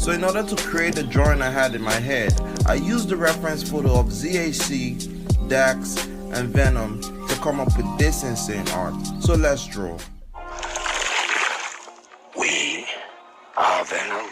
So in order to create the drawing I had in my head, I used the reference photo of ZHC, Dax, and Venom to come up with this insane art. So let's draw. We are Venom.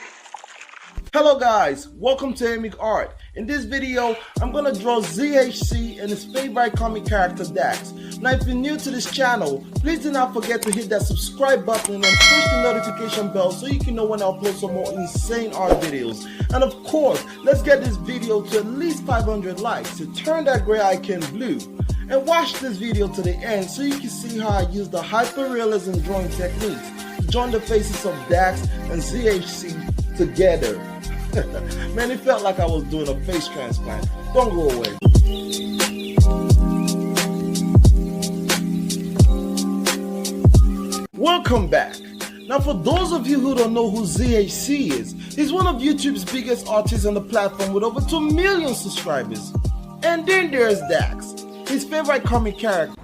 Hello guys, welcome to Amic Art. In this video, I'm gonna draw ZHC and his favorite comic character Dax. Now if you're new to this channel, please do not forget to hit that subscribe button and push the notification bell so you can know when I upload some more insane art videos. And of course, let's get this video to at least 500 likes to turn that gray icon blue. And watch this video to the end so you can see how I use the hyperrealism drawing techniques to join the faces of Dax and ZHC together. Man, it felt like I was doing a face transplant. Don't go away. Welcome back. Now for those of you who don't know who ZHC is, he's one of YouTube's biggest artists on the platform with over 2 million subscribers. And then there's Dax, his favorite comic character.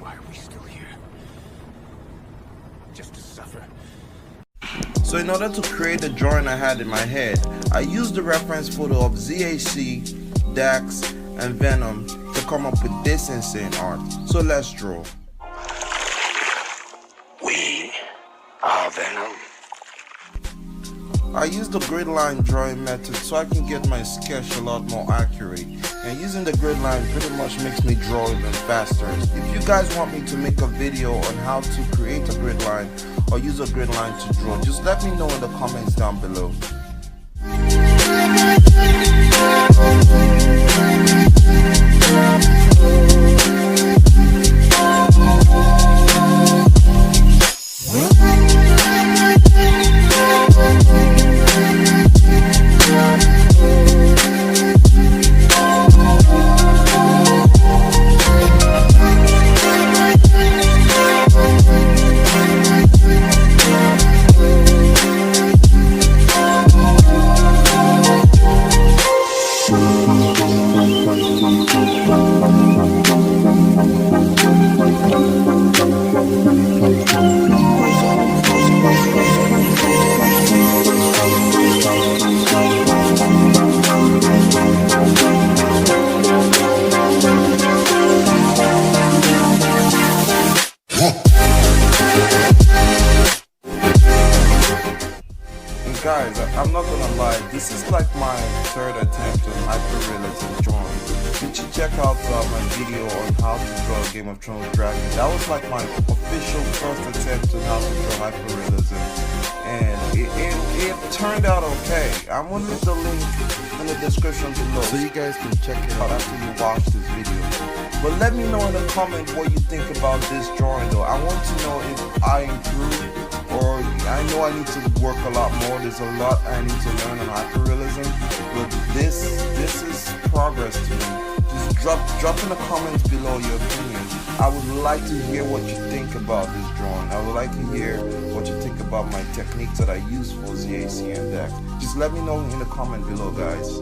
Why are we still here? Just to suffer. So in order to create the drawing I had in my head, I used the reference photo of ZHC, Dax, and Venom to come up with this insane art. So let's draw. We are Venom. I used the grid line drawing method so I can get my sketch a lot more accurate, and using the grid line pretty much makes me draw even faster. If you guys want me to make a video on how to create a grid line or use a grid line to draw, just let me know in the comments down below. Guys, I'm not gonna lie, this is like my third attempt on hyperrealism drawing. You should check out my video on how to draw a Game of Thrones dragon. That was like my official first attempt on how to draw hyperrealism, and it turned out okay. I'm gonna leave the link in the description below so you guys can check it out after you watch this video. But let me know in the comment what you think about this drawing though. I want to know if I improved, or I know I need to work a lot more. There's a lot I need to learn on hyperrealism, but this is progress to me. Just drop in the comments below your opinion. I would like to hear what you think about this drawing. I would like to hear what you think about my techniques that I use for ZHC and Dax. Just let me know in the comment below, guys.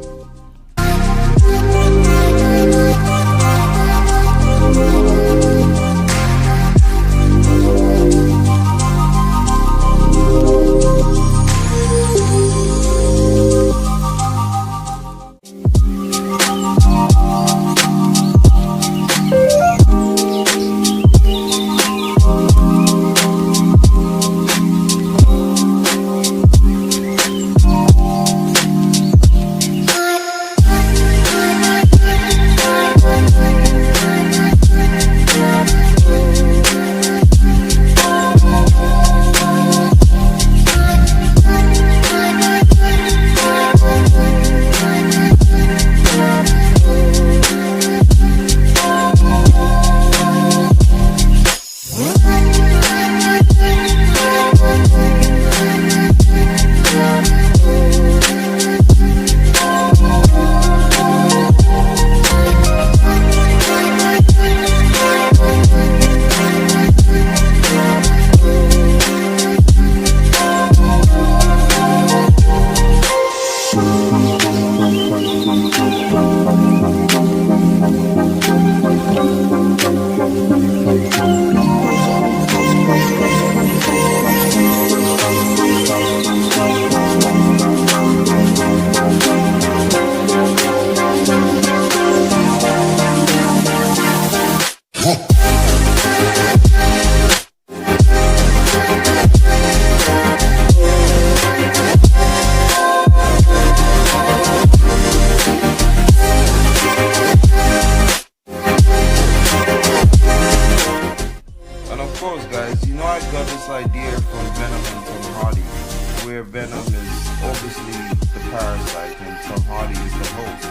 obviously the parasite and Tom Hardy is the host.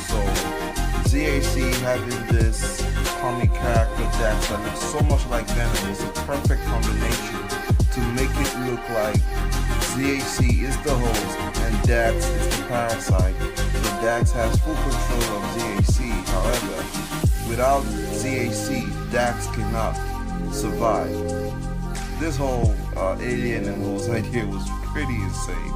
So ZHC having this comic character Dax that looks so much like Venom is a perfect combination to make it look like ZHC is the host and Dax is the parasite. So Dax has full control of ZHC. However, without ZHC, Dax cannot survive. This whole alien and host idea was pretty insane.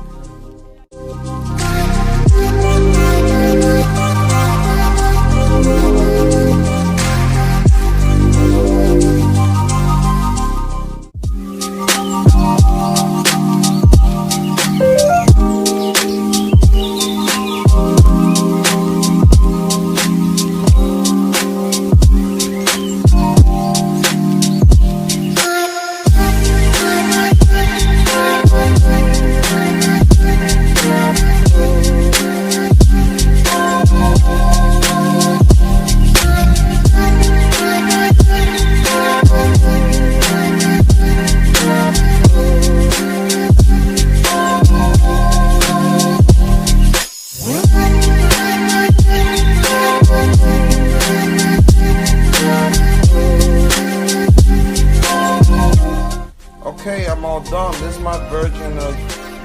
Okay, I'm all done. This is my version of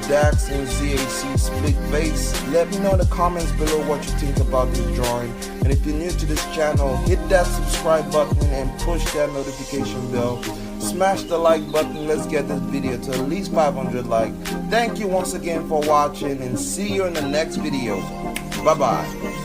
Dax and ZHC split face. Let me know in the comments below what you think about this drawing. And if you're new to this channel, hit that subscribe button and push that notification bell. Smash the like button. Let's get this video to at least 500 likes. Thank you once again for watching and see you in the next video. Bye bye.